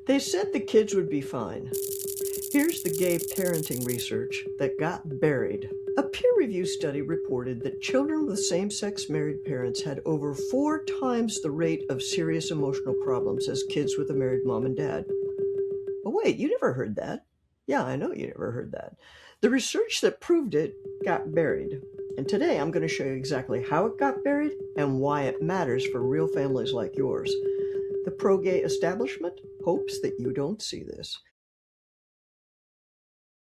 They said the kids would be fine. Here's the gay parenting research that got buried. A peer-reviewed study reported that children with same-sex married parents had over 4 times the rate of serious emotional problems as kids with a married mom and dad. Oh wait, you never heard that. Yeah, I know you never heard that. The research that proved it got buried. And today I'm going to show you exactly how it got buried and why it matters for real families like yours. The pro-gay establishment hopes that you don't see this.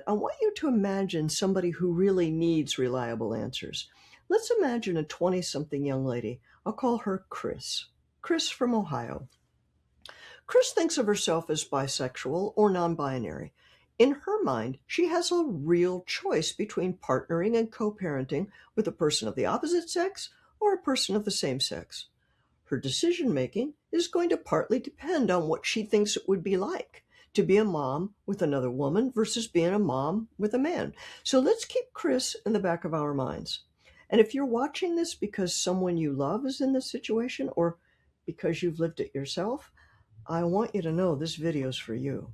I want you to imagine somebody who really needs reliable answers. Let's imagine a 20-something young lady. I'll call her Chris. Chris from Ohio. Chris thinks of herself as bisexual or non-binary. In her mind, she has a real choice between partnering and co-parenting with a person of the opposite sex or a person of the same sex. Her decision-making is going to partly depend on what she thinks it would be like to be a mom with another woman versus being a mom with a man. So let's keep Chris in the back of our minds. And if you're watching this because someone you love is in this situation or because you've lived it yourself, I want you to know this video is for you.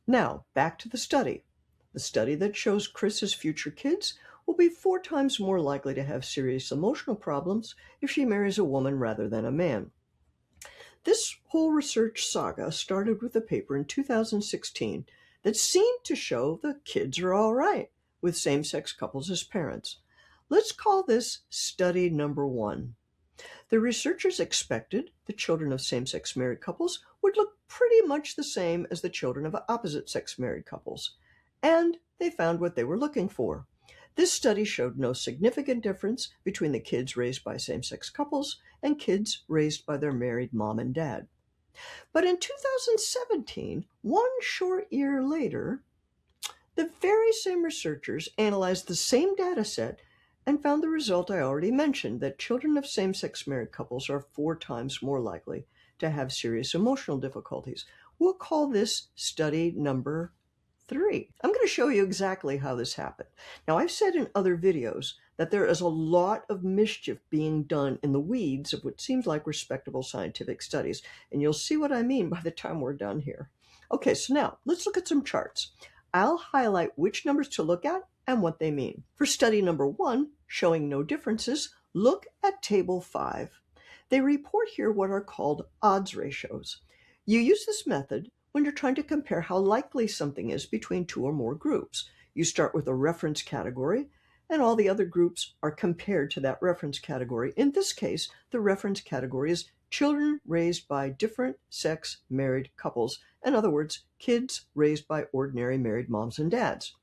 Now, back to the study. The study that shows Chris's future kids will be 4 times more likely to have serious emotional problems if she marries a woman rather than a man. This whole research saga started with a paper in 2016 that seemed to show the kids are all right with same-sex couples as parents. Let's call this study number 1. The researchers expected the children of same-sex married couples would look pretty much the same as the children of opposite-sex married couples, and they found what they were looking for. This study showed no significant difference between the kids raised by same-sex couples and kids raised by their married mom and dad. But in 2017, one short year later, the very same researchers analyzed the same data set and found the result I already mentioned, that children of same-sex married couples are 4 times more likely to have serious emotional difficulties. We'll call this study number 3. I'm going to show you exactly how this happened. Now, I've said in other videos that there is a lot of mischief being done in the weeds of what seems like respectable scientific studies, and you'll see what I mean by the time we're done here. Okay, so now let's look at some charts. I'll highlight which numbers to look at and what they mean. For study number 1, showing no differences, look at table 5. They report here what are called odds ratios. You use this method when you're trying to compare how likely something is between 2 or more groups. You start with a reference category, and all the other groups are compared to that reference category. In this case, the reference category is children raised by different sex married couples. In other words, kids raised by ordinary married moms and dads.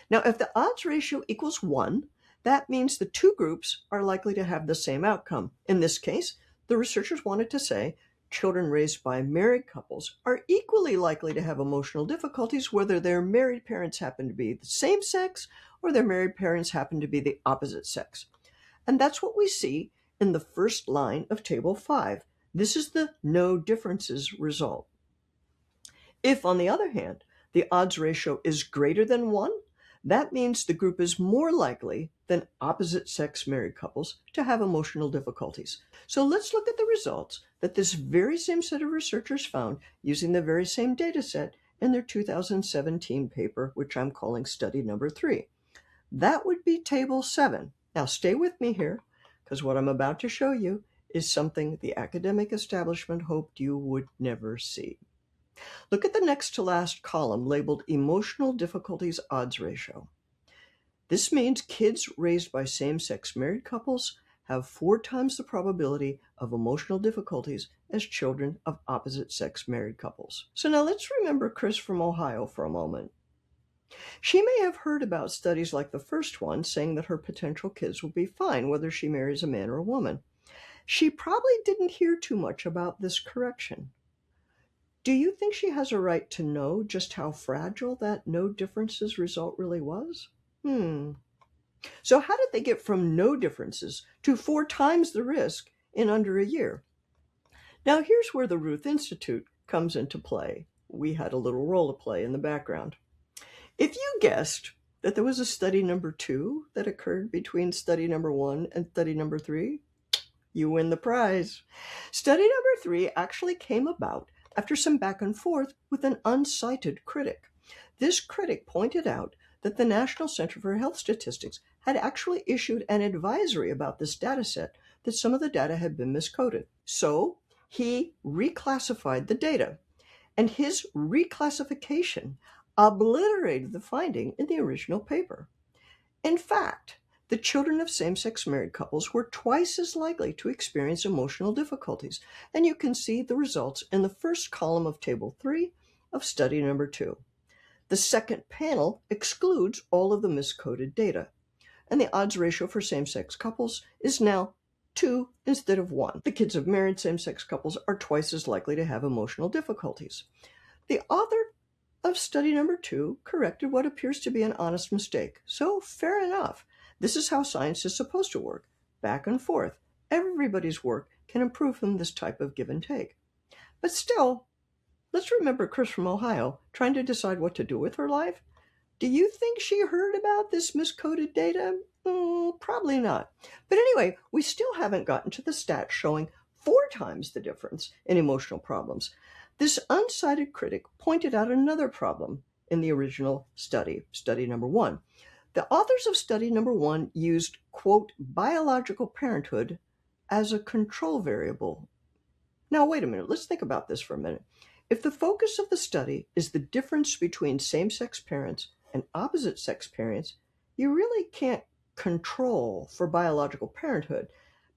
Now, if the odds ratio equals 1, that means the 2 groups are likely to have the same outcome. In this case, the researchers wanted to say children raised by married couples are equally likely to have emotional difficulties whether their married parents happen to be the same sex or their married parents happen to be the opposite sex. And that's what we see in the first line of table 5. This is the no differences result. If, on the other hand, the odds ratio is greater than 1, that means the group is more likely than opposite-sex married couples to have emotional difficulties. So let's look at the results that this very same set of researchers found using the very same data set in their 2017 paper, which I'm calling study number 3. That would be table 7. Now stay with me here, because what I'm about to show you is something the academic establishment hoped you would never see. Look at the next to last column labeled Emotional Difficulties Odds Ratio. This means kids raised by same-sex married couples have 4 times the probability of emotional difficulties as children of opposite-sex married couples. So now let's remember Chris from Ohio for a moment. She may have heard about studies like the first one saying that her potential kids will be fine whether she marries a man or a woman. She probably didn't hear too much about this correction. Do you think she has a right to know just how fragile that no differences result really was? So how did they get from no differences to 4 times the risk in under a year? Now here's where the Ruth Institute comes into play. We had a little role to play in the background. If you guessed that there was a study number 2 that occurred between study number 1 and study number 3, you win the prize. Study number 3 actually came about after some back and forth with an uncited critic. This critic pointed out that the National Center for Health Statistics had actually issued an advisory about this data set, that some of the data had been miscoded. So he reclassified the data, and his reclassification obliterated the finding in the original paper. In fact, the children of same-sex married couples were twice as likely to experience emotional difficulties, and you can see the results in the first column of Table 3 of study number 2. The second panel excludes all of the miscoded data, and the odds ratio for same-sex couples is now 2 instead of 1. The kids of married same-sex couples are twice as likely to have emotional difficulties. The author of study number 2 corrected what appears to be an honest mistake. So, fair enough. This is how science is supposed to work. Back and forth. Everybody's work can improve from this type of give and take. But still, let's remember Chris from Ohio trying to decide what to do with her life. Do you think she heard about this miscoded data? Probably not. But anyway, we still haven't gotten to the stats showing 4 times the difference in emotional problems. This uncited critic pointed out another problem in the original study, study number 1. The authors of study number 1 used, quote, biological parenthood as a control variable. Now, wait a minute. Let's think about this for a minute. If the focus of the study is the difference between same-sex parents and opposite-sex parents, you really can't control for biological parenthood,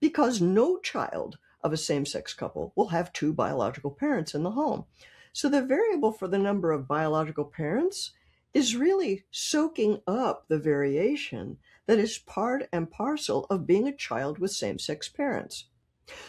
because no child of a same-sex couple will have 2 biological parents in the home. So the variable for the number of biological parents is really soaking up the variation that is part and parcel of being a child with same-sex parents.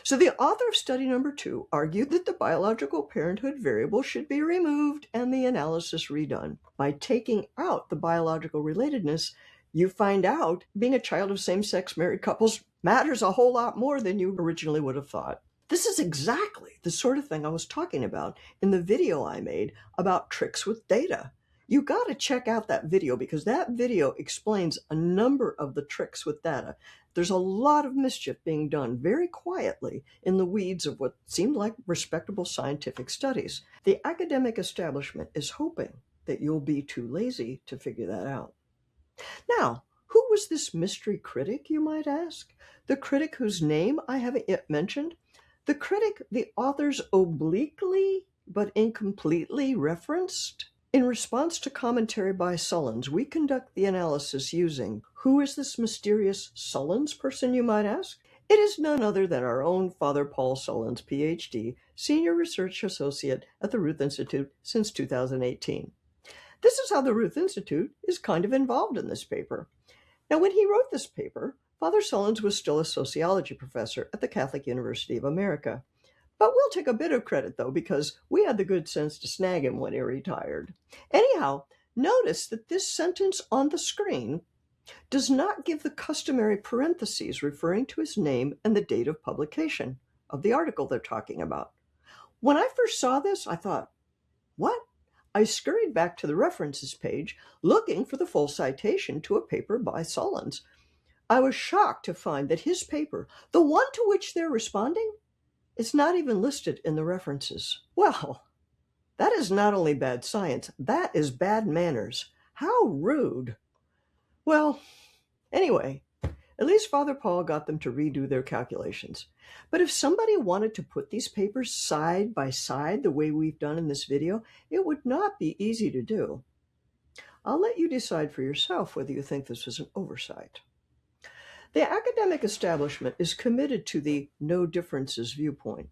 So the author of study number 2 argued that the biological parenthood variable should be removed and the analysis redone. By taking out the biological relatedness, you find out being a child of same-sex married couples matters a whole lot more than you originally would have thought. This is exactly the sort of thing I was talking about in the video I made about tricks with data. You got to check out that video, because that video explains a number of the tricks with data. There's a lot of mischief being done very quietly in the weeds of what seemed like respectable scientific studies. The academic establishment is hoping that you'll be too lazy to figure that out. Now, who was this mystery critic, you might ask? The critic whose name I haven't yet mentioned? The critic the authors obliquely but incompletely referenced? In response to commentary by Sullins, we conduct the analysis using, who is this mysterious Sullins person, you might ask? It is none other than our own Father Paul Sullins, PhD, Senior Research Associate at the Ruth Institute since 2018. This is how the Ruth Institute is kind of involved in this paper. Now, when he wrote this paper, Father Sullins was still a sociology professor at the Catholic University of America. But we'll take a bit of credit, though, because we had the good sense to snag him when he retired. Anyhow, notice that this sentence on the screen does not give the customary parentheses referring to his name and the date of publication of the article they're talking about. When I first saw this, I thought, what? I scurried back to the references page, looking for the full citation to a paper by Sullins. I was shocked to find that his paper, the one to which they're responding, is not even listed in the references. Well, that is not only bad science, that is bad manners. How rude. Well, anyway, at least Father Paul got them to redo their calculations. But if somebody wanted to put these papers side by side the way we've done in this video, it would not be easy to do. I'll let you decide for yourself whether you think this was an oversight. The academic establishment is committed to the no differences viewpoint.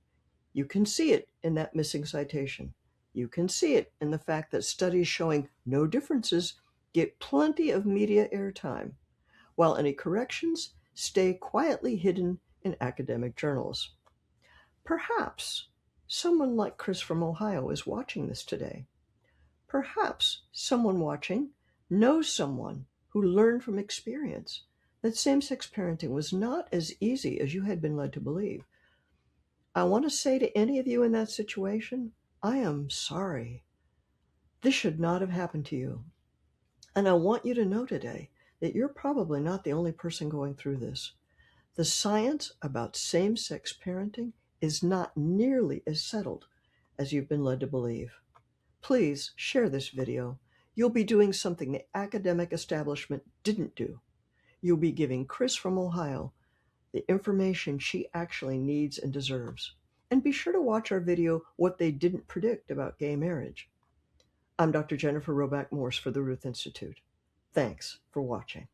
You can see it in that missing citation. You can see it in the fact that studies showing no differences get plenty of media airtime, while any corrections stay quietly hidden in academic journals. Perhaps someone like Chris from Ohio is watching this today. Perhaps someone watching knows someone who learned from experience that same-sex parenting was not as easy as you had been led to believe. I want to say to any of you in that situation, I am sorry. This should not have happened to you. And I want you to know today that you're probably not the only person going through this. The science about same-sex parenting is not nearly as settled as you've been led to believe. Please share this video. You'll be doing something the academic establishment didn't do. You'll be giving Chris from Ohio the information she actually needs and deserves. And be sure to watch our video, What They Didn't Predict About Gay Marriage. I'm Dr. Jennifer Roback Morse for the Ruth Institute. Thanks for watching.